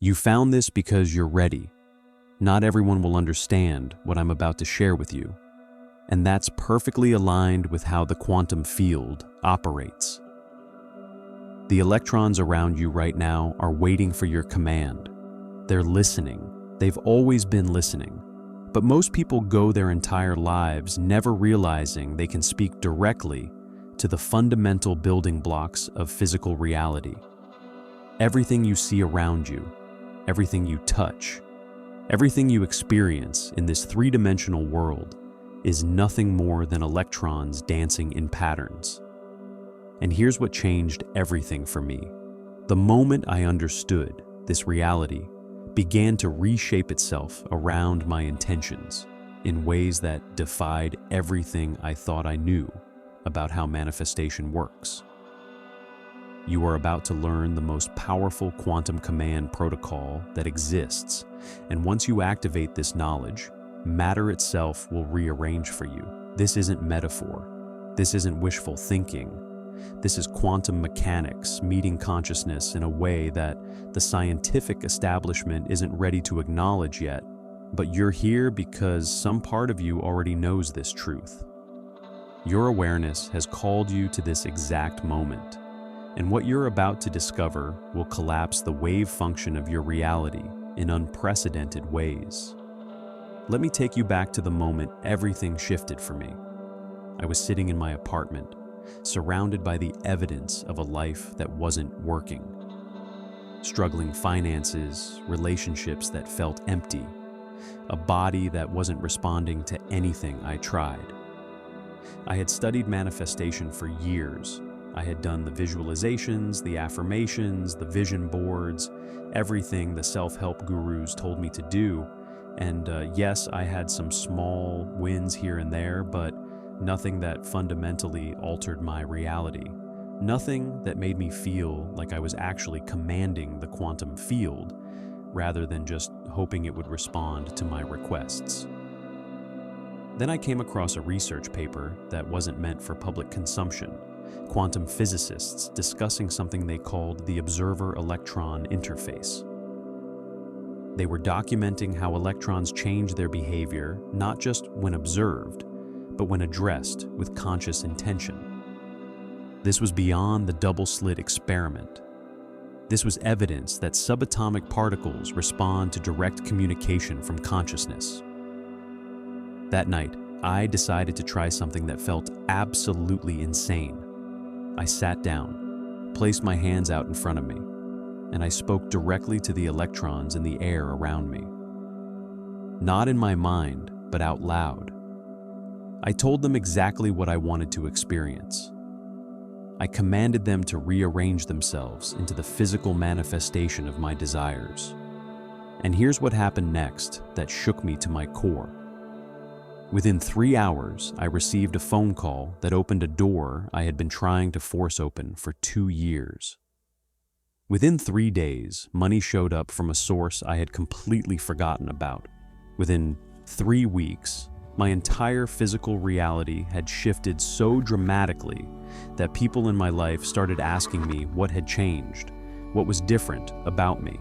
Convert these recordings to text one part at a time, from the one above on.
You found this because you're ready. Not everyone will understand what I'm about to share with you, and that's perfectly aligned with how the quantum field operates. The electrons around you right now are waiting for your command. They're listening. They've always been listening. But most people go their entire lives never realizing they can speak directly to the fundamental building blocks of physical reality. Everything you see around you, everything you touch, everything you experience in this three-dimensional world is nothing more than electrons dancing in patterns. And here's what changed everything for me. The moment I understood this reality began to reshape itself around my intentions in ways that defied everything I thought I knew about how manifestation works. You are about to learn the most powerful quantum command protocol that exists, and once you activate this knowledge, matter itself will rearrange for you. This isn't metaphor. This isn't wishful thinking. This is quantum mechanics meeting consciousness in a way that the scientific establishment isn't ready to acknowledge yet, but you're here because some part of you already knows this truth. Your awareness has called you to this exact moment, and what you're about to discover will collapse the wave function of your reality in unprecedented ways. Let me take you back to the moment everything shifted for me. I was sitting in my apartment, surrounded by the evidence of a life that wasn't working. Struggling finances, relationships that felt empty, a body that wasn't responding to anything I tried. I had studied manifestation for years. I had done the visualizations, the affirmations, the vision boards, everything the self-help gurus told me to do. And yes, I had some small wins here and there, but nothing that fundamentally altered my reality. Nothing that made me feel like I was actually commanding the quantum field, rather than just hoping it would respond to my requests. Then I came across a research paper that wasn't meant for public consumption. Quantum physicists discussing something they called the observer-electron interface. They were documenting how electrons change their behavior not just when observed, but when addressed with conscious intention. This was beyond the double-slit experiment. This was evidence that subatomic particles respond to direct communication from consciousness. That night, I decided to try something that felt absolutely insane. I sat down, placed my hands out in front of me, and I spoke directly to the electrons in the air around me. Not in my mind, but out loud. I told them exactly what I wanted to experience. I commanded them to rearrange themselves into the physical manifestation of my desires. And here's what happened next that shook me to my core. Within 3 hours, I received a phone call that opened a door I had been trying to force open for 2 years. Within 3 days, money showed up from a source I had completely forgotten about. Within 3 weeks, my entire physical reality had shifted so dramatically that people in my life started asking me what had changed, what was different about me.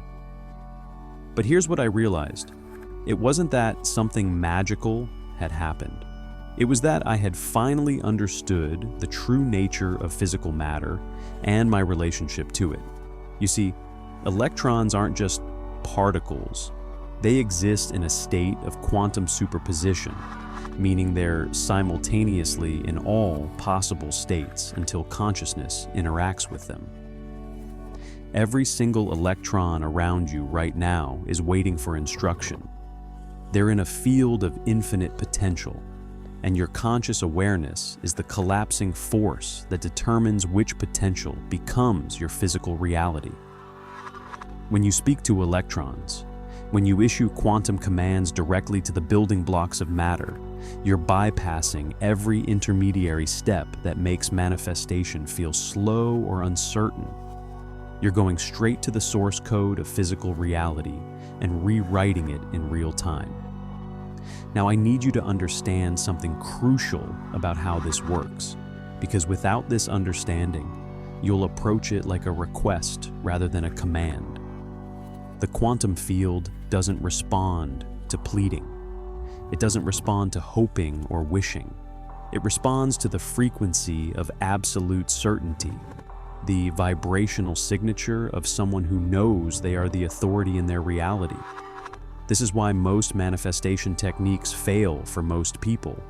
But here's what I realized. It wasn't that something magical had happened. It was that I had finally understood the true nature of physical matter and my relationship to it. You see, electrons aren't just particles. They exist in a state of quantum superposition, meaning they're simultaneously in all possible states until consciousness interacts with them. Every single electron around you right now is waiting for instruction. They're in a field of infinite potential, and your conscious awareness is the collapsing force that determines which potential becomes your physical reality. When you speak to electrons, when you issue quantum commands directly to the building blocks of matter, you're bypassing every intermediary step that makes manifestation feel slow or uncertain. You're going straight to the source code of physical reality and rewriting it in real time. Now, I need you to understand something crucial about how this works, because without this understanding, you'll approach it like a request rather than a command. The quantum field doesn't respond to pleading. It doesn't respond to hoping or wishing. It responds to the frequency of absolute certainty, the vibrational signature of someone who knows they are the authority in their reality. This is why most manifestation techniques fail for most people.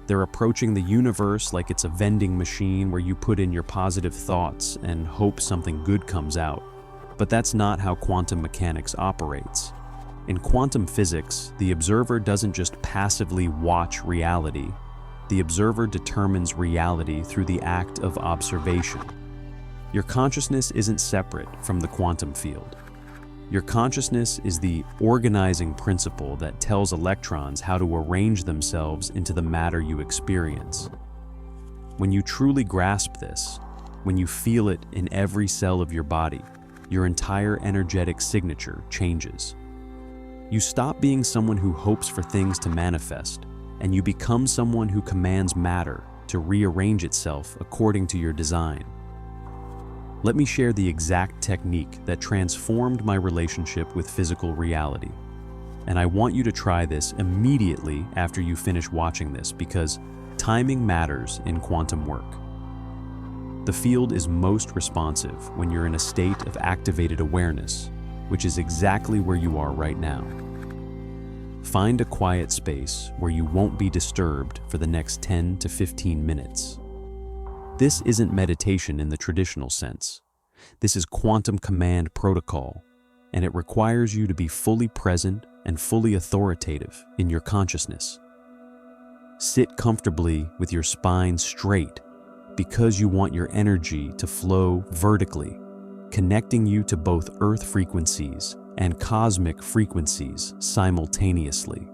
They're approaching the universe like it's a vending machine where you put in your positive thoughts and hope something good comes out. But that's not how quantum mechanics operates. In quantum physics, the observer doesn't just passively watch reality. The observer determines reality through the act of observation. Your consciousness isn't separate from the quantum field. Your consciousness is the organizing principle that tells electrons how to arrange themselves into the matter you experience. When you truly grasp this, when you feel it in every cell of your body, your entire energetic signature changes. You stop being someone who hopes for things to manifest, and you become someone who commands matter to rearrange itself according to your design. Let me share the exact technique that transformed my relationship with physical reality. And I want you to try this immediately after you finish watching this, because timing matters in quantum work. The field is most responsive when you're in a state of activated awareness, which is exactly where you are right now. Find a quiet space where you won't be disturbed for the next 10 to 15 minutes. This isn't meditation in the traditional sense. This is quantum command protocol, and it requires you to be fully present and fully authoritative in your consciousness. Sit comfortably with your spine straight because you want your energy to flow vertically, connecting you to both Earth frequencies and cosmic frequencies simultaneously.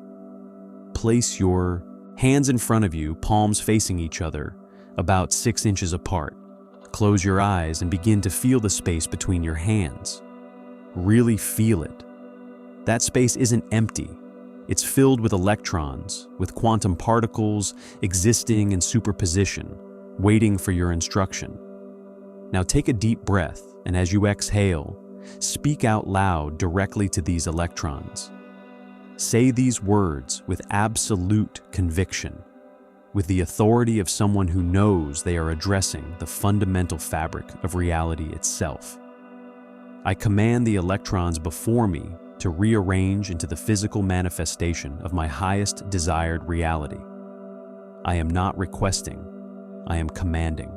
Place your hands in front of you, palms facing each other, about 6 inches apart. Close your eyes and begin to feel the space between your hands. Really feel it. That space isn't empty. It's filled with electrons, with quantum particles existing in superposition, waiting for your instruction. Now take a deep breath, and as you exhale, speak out loud directly to these electrons. Say these words with absolute conviction, with the authority of someone who knows they are addressing the fundamental fabric of reality itself. I command the electrons before me to rearrange into the physical manifestation of my highest desired reality. I am not requesting, I am commanding.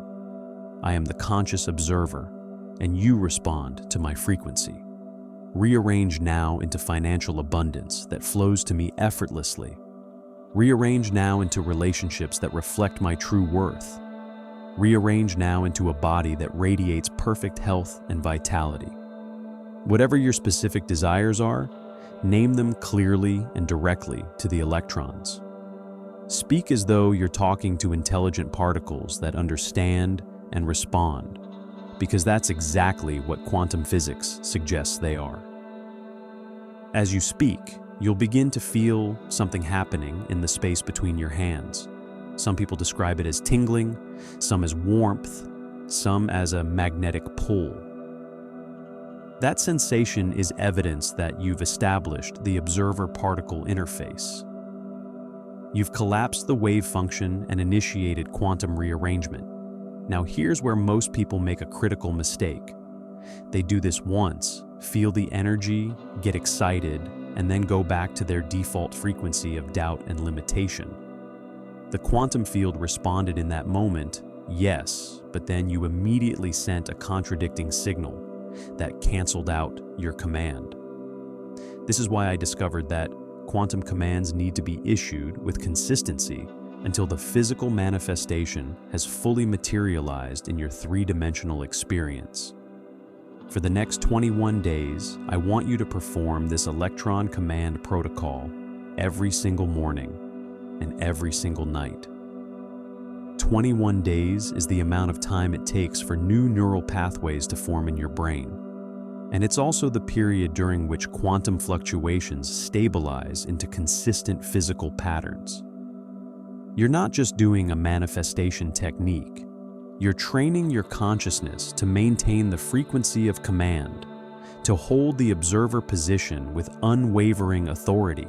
I am the conscious observer, and you respond to my frequency. Rearrange now into financial abundance that flows to me effortlessly. Rearrange now into relationships that reflect my true worth. Rearrange now into a body that radiates perfect health and vitality. Whatever your specific desires are, name them clearly and directly to the electrons. Speak as though you're talking to intelligent particles that understand and respond, because that's exactly what quantum physics suggests they are. As you speak, you'll begin to feel something happening in the space between your hands. Some people describe it as tingling, some as warmth, some as a magnetic pull. That sensation is evidence that you've established the observer-particle interface. You've collapsed the wave function and initiated quantum rearrangement. Now here's where most people make a critical mistake. They do this once, feel the energy, get excited, and then go back to their default frequency of doubt and limitation. The quantum field responded in that moment, yes, but then you immediately sent a contradicting signal that canceled out your command. This is why I discovered that quantum commands need to be issued with consistency until the physical manifestation has fully materialized in your three-dimensional experience. For the next 21 days, I want you to perform this electron command protocol every single morning and every single night. 21 days is the amount of time it takes for new neural pathways to form in your brain. And it's also the period during which quantum fluctuations stabilize into consistent physical patterns. You're not just doing a manifestation technique. You're training your consciousness to maintain the frequency of command, to hold the observer position with unwavering authority.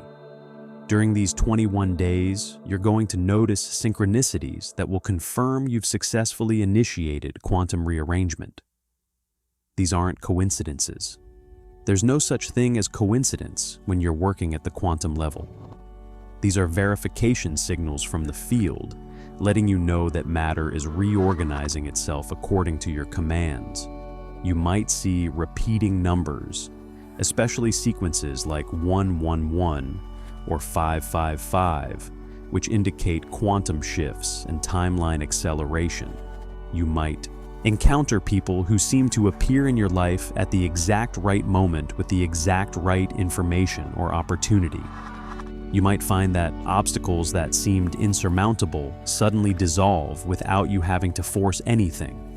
During these 21 days, you're going to notice synchronicities that will confirm you've successfully initiated quantum rearrangement. These aren't coincidences. There's no such thing as coincidence when you're working at the quantum level. These are verification signals from the field, letting you know that matter is reorganizing itself according to your commands. You might see repeating numbers, especially sequences like 111 or 555, which indicate quantum shifts and timeline acceleration. You might encounter people who seem to appear in your life at the exact right moment with the exact right information or opportunity. You might find that obstacles that seemed insurmountable suddenly dissolve without you having to force anything.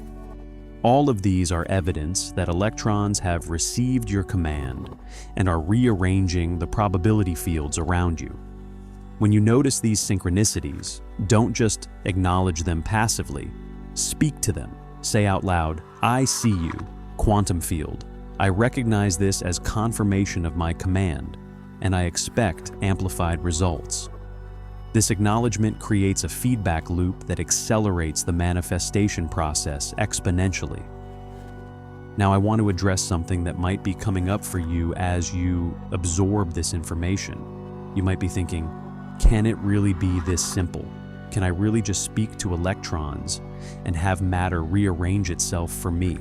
All of these are evidence that electrons have received your command and are rearranging the probability fields around you. When you notice these synchronicities, don't just acknowledge them passively. Speak to them. Say out loud, "I see you, quantum field. I recognize this as confirmation of my command, and I expect amplified results." This acknowledgement creates a feedback loop that accelerates the manifestation process exponentially. Now, I want to address something that might be coming up for you as you absorb this information. You might be thinking, can it really be this simple? Can I really just speak to electrons and have matter rearrange itself for me?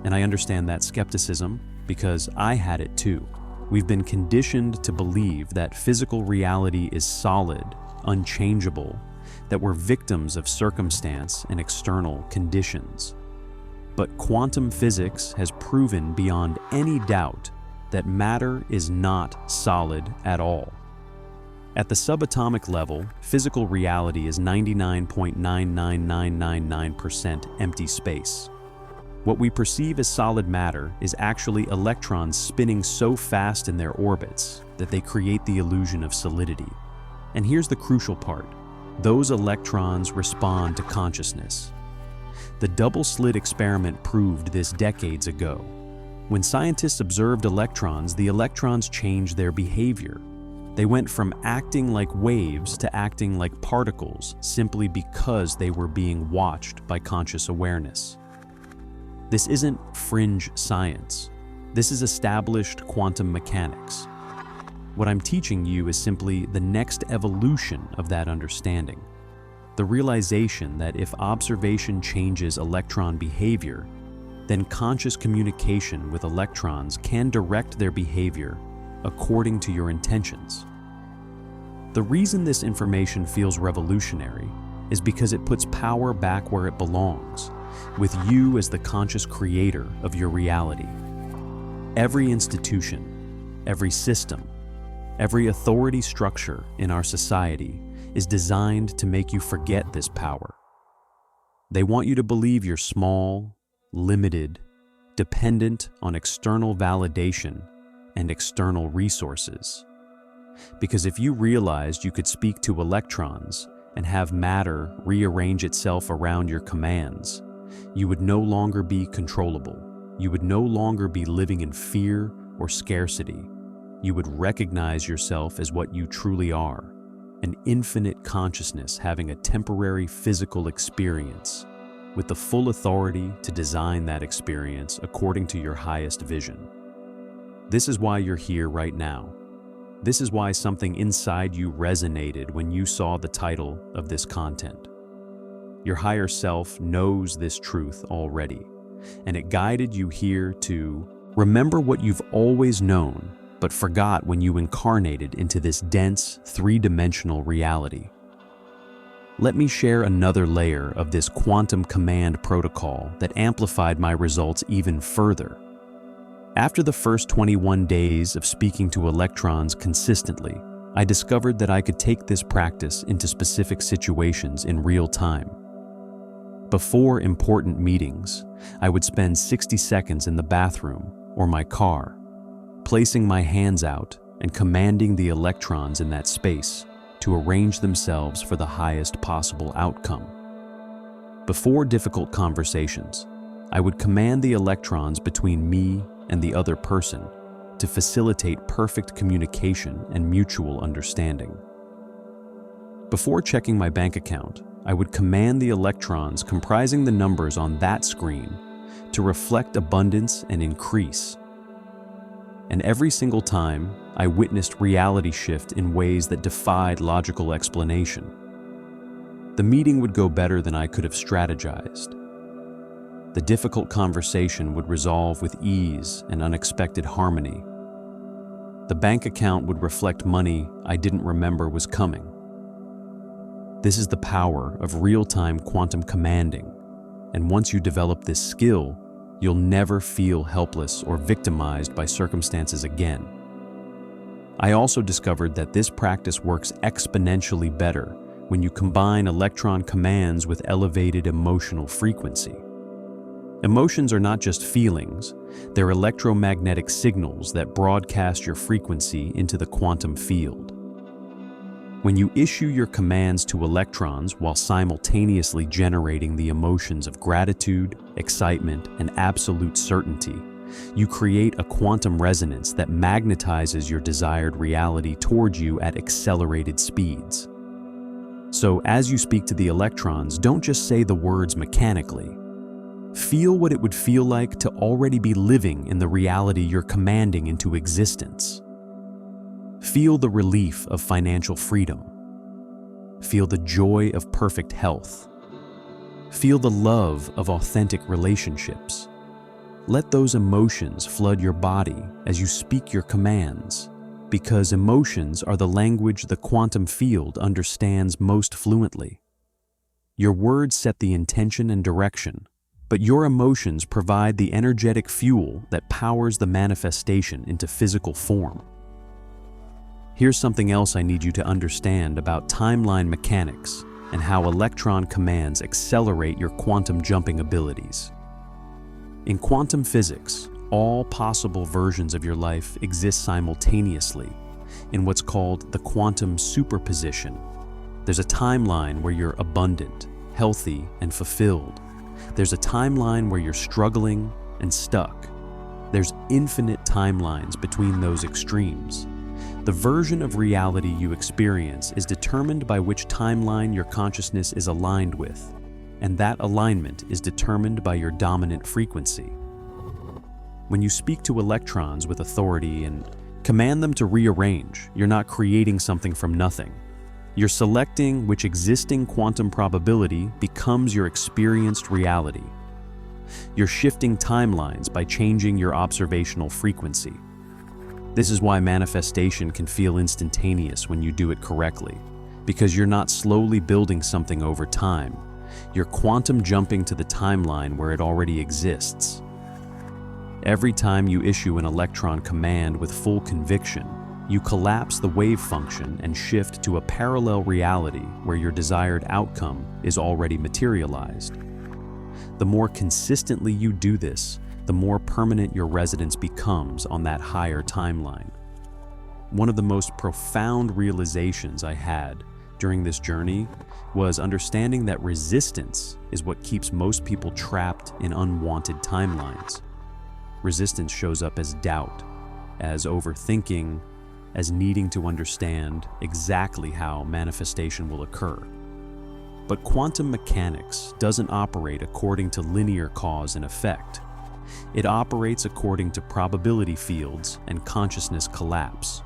And I understand that skepticism because I had it too. We've been conditioned to believe that physical reality is solid, unchangeable, that we're victims of circumstance and external conditions. But quantum physics has proven beyond any doubt that matter is not solid at all. At the subatomic level, physical reality is 99.99999% empty space. What we perceive as solid matter is actually electrons spinning so fast in their orbits that they create the illusion of solidity. And here's the crucial part. Those electrons respond to consciousness. The double-slit experiment proved this decades ago. When scientists observed electrons, the electrons changed their behavior. They went from acting like waves to acting like particles simply because they were being watched by conscious awareness. This isn't fringe science. This is established quantum mechanics. What I'm teaching you is simply the next evolution of that understanding. The realization that if observation changes electron behavior, then conscious communication with electrons can direct their behavior according to your intentions. The reason this information feels revolutionary is because it puts power back where it belongs, with you as the conscious creator of your reality. Every institution, every system, every authority structure in our society is designed to make you forget this power. They want you to believe you're small, limited, dependent on external validation and external resources. Because if you realized you could speak to electrons and have matter rearrange itself around your commands, you would no longer be controllable. You would no longer be living in fear or scarcity. You would recognize yourself as what you truly are, an infinite consciousness having a temporary physical experience, with the full authority to design that experience according to your highest vision. This is why you're here right now. This is why something inside you resonated when you saw the title of this content. Your higher self knows this truth already, and it guided you here to remember what you've always known, but forgot when you incarnated into this dense, three-dimensional reality. Let me share another layer of this quantum command protocol that amplified my results even further. After the first 21 days of speaking to electrons consistently, I discovered that I could take this practice into specific situations in real time. Before important meetings, I would spend 60 seconds in the bathroom or my car, placing my hands out and commanding the electrons in that space to arrange themselves for the highest possible outcome. Before difficult conversations, I would command the electrons between me and the other person to facilitate perfect communication and mutual understanding. Before checking my bank account, I would command the electrons comprising the numbers on that screen to reflect abundance and increase. And every single time, I witnessed reality shift in ways that defied logical explanation. The meeting would go better than I could have strategized. The difficult conversation would resolve with ease and unexpected harmony. The bank account would reflect money I didn't remember was coming. This is the power of real-time quantum commanding, and once you develop this skill, you'll never feel helpless or victimized by circumstances again. I also discovered that this practice works exponentially better when you combine electron commands with elevated emotional frequency. Emotions are not just feelings, they're electromagnetic signals that broadcast your frequency into the quantum field. When you issue your commands to electrons while simultaneously generating the emotions of gratitude, excitement, and absolute certainty, you create a quantum resonance that magnetizes your desired reality towards you at accelerated speeds. So, as you speak to the electrons, don't just say the words mechanically. Feel what it would feel like to already be living in the reality you're commanding into existence. Feel the relief of financial freedom. Feel the joy of perfect health. Feel the love of authentic relationships. Let those emotions flood your body as you speak your commands, because emotions are the language the quantum field understands most fluently. Your words set the intention and direction, but your emotions provide the energetic fuel that powers the manifestation into physical form. Here's something else I need you to understand about timeline mechanics and how electron commands accelerate your quantum jumping abilities. In quantum physics, all possible versions of your life exist simultaneously in what's called the quantum superposition. There's a timeline where you're abundant, healthy, and fulfilled. There's a timeline where you're struggling and stuck. There's infinite timelines between those extremes. The version of reality you experience is determined by which timeline your consciousness is aligned with, and that alignment is determined by your dominant frequency. When you speak to electrons with authority and command them to rearrange, you're not creating something from nothing. You're selecting which existing quantum probability becomes your experienced reality. You're shifting timelines by changing your observational frequency. This is why manifestation can feel instantaneous when you do it correctly, because you're not slowly building something over time. You're quantum jumping to the timeline where it already exists. Every time you issue an electron command with full conviction, you collapse the wave function and shift to a parallel reality where your desired outcome is already materialized. The more consistently you do this, the more permanent your residence becomes on that higher timeline. One of the most profound realizations I had during this journey was understanding that resistance is what keeps most people trapped in unwanted timelines. Resistance shows up as doubt, as overthinking, as needing to understand exactly how manifestation will occur. But quantum mechanics doesn't operate according to linear cause and effect. It operates according to probability fields and consciousness collapse.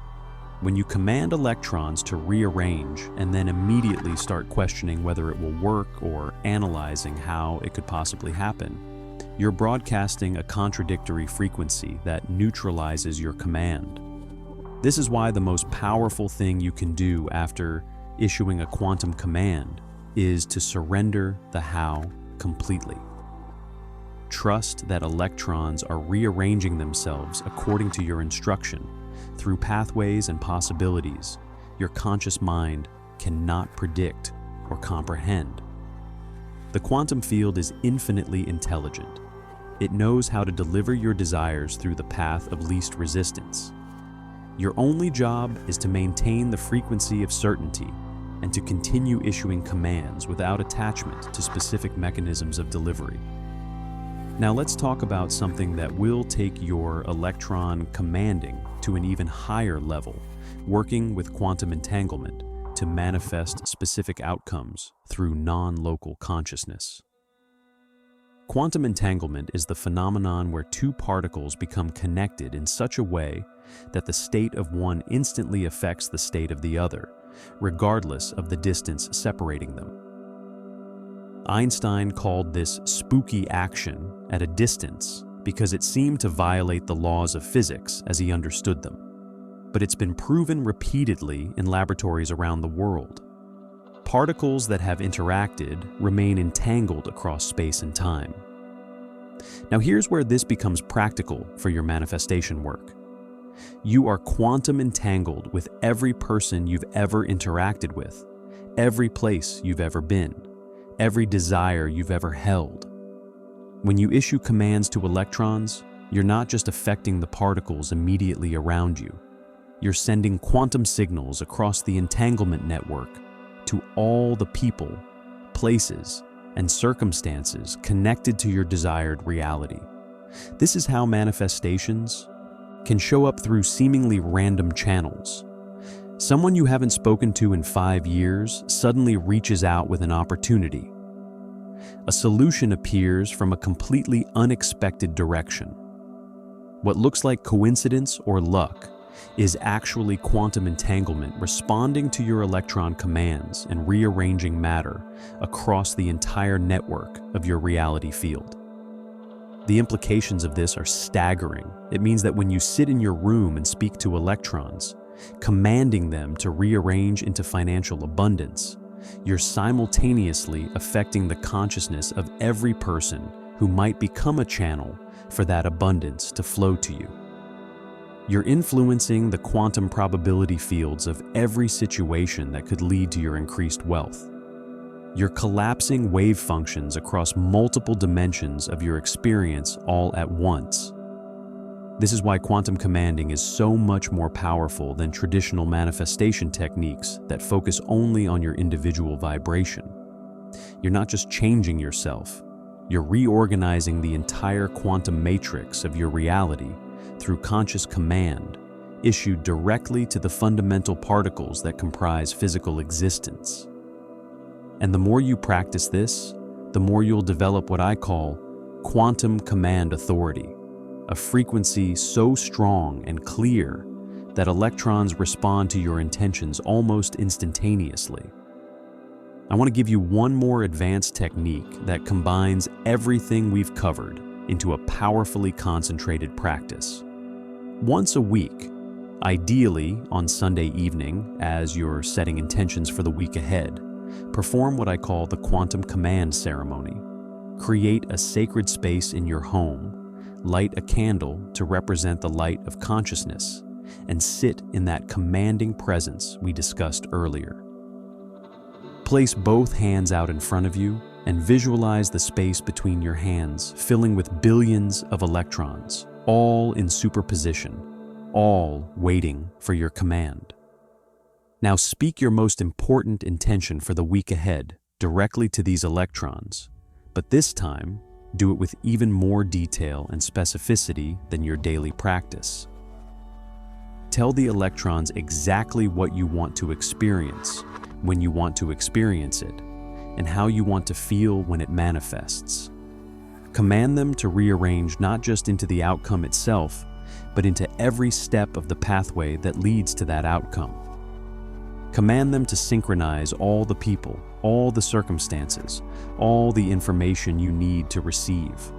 When you command electrons to rearrange and then immediately start questioning whether it will work or analyzing how it could possibly happen, you're broadcasting a contradictory frequency that neutralizes your command. This is why the most powerful thing you can do after issuing a quantum command is to surrender the how completely. Trust that electrons are rearranging themselves according to your instruction, through pathways and possibilities your conscious mind cannot predict or comprehend. The quantum field is infinitely intelligent. It knows how to deliver your desires through the path of least resistance. Your only job is to maintain the frequency of certainty and to continue issuing commands without attachment to specific mechanisms of delivery. Now let's talk about something that will take your electron commanding to an even higher level, working with quantum entanglement to manifest specific outcomes through non-local consciousness. Quantum entanglement is the phenomenon where two particles become connected in such a way that the state of one instantly affects the state of the other, regardless of the distance separating them. Einstein called this spooky action at a distance because it seemed to violate the laws of physics as he understood them. But it's been proven repeatedly in laboratories around the world. Particles that have interacted remain entangled across space and time. Now here's where this becomes practical for your manifestation work. You are quantum entangled with every person you've ever interacted with, every place you've ever been, every desire you've ever held. When you issue commands to electrons, you're not just affecting the particles immediately around you. You're sending quantum signals across the entanglement network to all the people, places, and circumstances connected to your desired reality. This is how manifestations can show up through seemingly random channels. Someone you haven't spoken to in 5 years suddenly reaches out with an opportunity. A solution appears from a completely unexpected direction. What looks like coincidence or luck is actually quantum entanglement responding to your electron commands and rearranging matter across the entire network of your reality field. The implications of this are staggering. It means that when you sit in your room and speak to electrons, commanding them to rearrange into financial abundance, you're simultaneously affecting the consciousness of every person who might become a channel for that abundance to flow to you. You're influencing the quantum probability fields of every situation that could lead to your increased wealth. You're collapsing wave functions across multiple dimensions of your experience all at once. This is why quantum commanding is so much more powerful than traditional manifestation techniques that focus only on your individual vibration. You're not just changing yourself, you're reorganizing the entire quantum matrix of your reality through conscious command issued directly to the fundamental particles that comprise physical existence. And the more you practice this, the more you'll develop what I call quantum command authority, a frequency so strong and clear that electrons respond to your intentions almost instantaneously. I want to give you one more advanced technique that combines everything we've covered into a powerfully concentrated practice. Once a week, ideally on Sunday evening as you're setting intentions for the week ahead, perform what I call the quantum command ceremony. Create a sacred space in your home, light a candle to represent the light of consciousness, and sit in that commanding presence we discussed earlier. Place both hands out in front of you and visualize the space between your hands filling with billions of electrons, all in superposition, all waiting for your command. Now speak your most important intention for the week ahead directly to these electrons, but this time, do it with even more detail and specificity than your daily practice. Tell the electrons exactly what you want to experience, when you want to experience it, and how you want to feel when it manifests. Command them to rearrange not just into the outcome itself, but into every step of the pathway that leads to that outcome. Command them to synchronize all the people, all the circumstances, all the information you need to receive.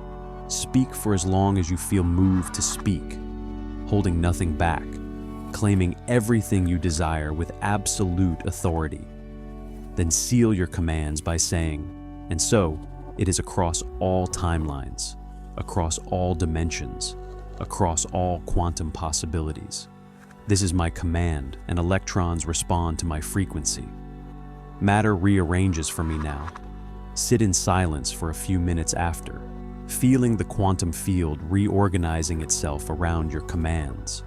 Speak for as long as you feel moved to speak, holding nothing back, claiming everything you desire with absolute authority. Then seal your commands by saying, "And so, it is across all timelines, across all dimensions, across all quantum possibilities. This is my command, and electrons respond to my frequency. Matter rearranges for me now. Sit in silence for a few minutes after, feeling the quantum field reorganizing itself around your commands."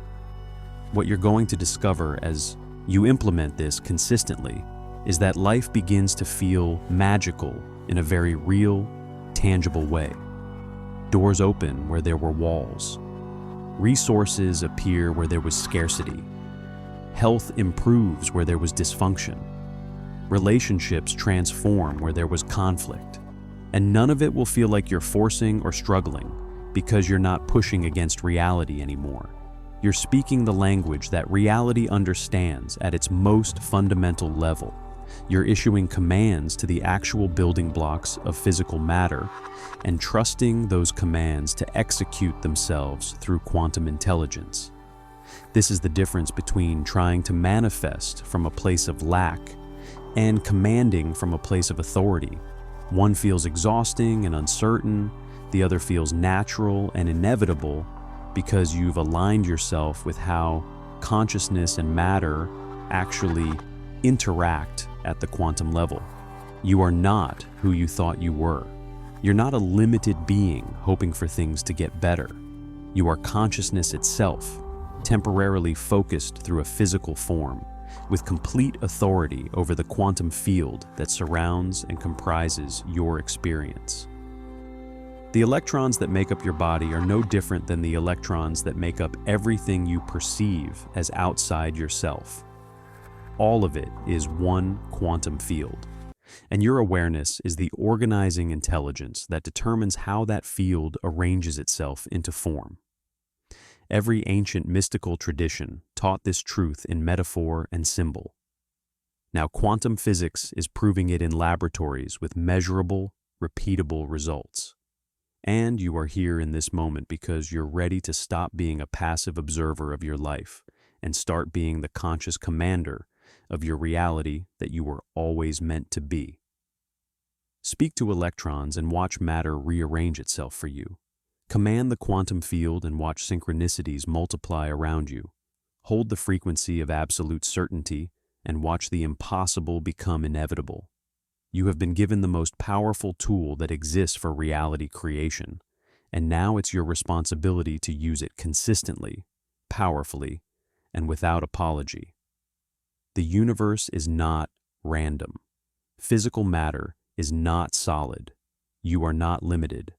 What you're going to discover as you implement this consistently is that life begins to feel magical in a very real, tangible way. Doors open where there were walls. Resources appear where there was scarcity. Health improves where there was dysfunction. Relationships transform where there was conflict. And none of it will feel like you're forcing or struggling because you're not pushing against reality anymore. You're speaking the language that reality understands at its most fundamental level. You're issuing commands to the actual building blocks of physical matter and trusting those commands to execute themselves through quantum intelligence. This is the difference between trying to manifest from a place of lack and commanding from a place of authority. One feels exhausting and uncertain, the other feels natural and inevitable because you've aligned yourself with how consciousness and matter actually interact at the quantum level. You are not who you thought you were. You're not a limited being hoping for things to get better. You are consciousness itself, temporarily focused through a physical form, with complete authority over the quantum field that surrounds and comprises your experience. The electrons that make up your body are no different than the electrons that make up everything you perceive as outside yourself. All of it is one quantum field, and your awareness is the organizing intelligence that determines how that field arranges itself into form. Every ancient mystical tradition taught this truth in metaphor and symbol. Now, quantum physics is proving it in laboratories with measurable, repeatable results. And you are here in this moment because you're ready to stop being a passive observer of your life and start being the conscious commander of your reality that you were always meant to be. Speak to electrons and watch matter rearrange itself for you. Command the quantum field and watch synchronicities multiply around you. Hold the frequency of absolute certainty and watch the impossible become inevitable. You have been given the most powerful tool that exists for reality creation, and now it's your responsibility to use it consistently, powerfully, and without apology. The universe is not random. Physical matter is not solid. You are not limited.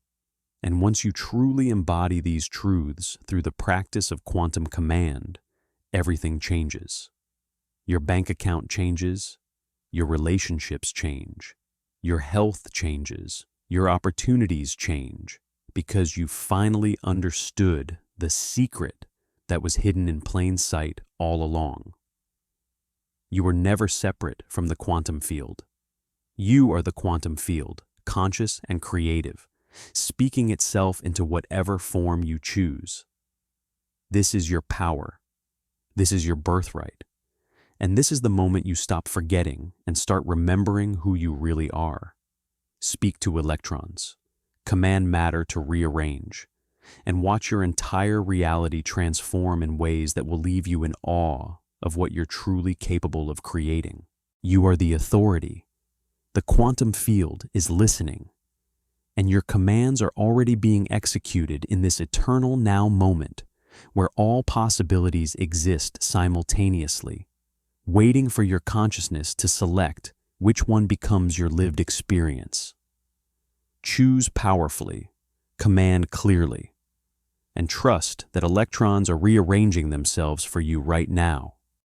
And once you truly embody these truths through the practice of quantum command, everything changes. Your bank account changes, your relationships change, your health changes, your opportunities change, because you finally understood the secret that was hidden in plain sight all along. You were never separate from the quantum field. You are the quantum field, conscious and creative, speaking itself into whatever form you choose. This is your power. This is your birthright. And this is the moment you stop forgetting and start remembering who you really are. Speak to electrons. Command matter to rearrange. And watch your entire reality transform in ways that will leave you in awe of what you're truly capable of creating. You are the authority. The quantum field is listening. And your commands are already being executed in this eternal now moment where all possibilities exist simultaneously, waiting for your consciousness to select which one becomes your lived experience. Choose powerfully, command clearly, and trust that electrons are rearranging themselves for you right now.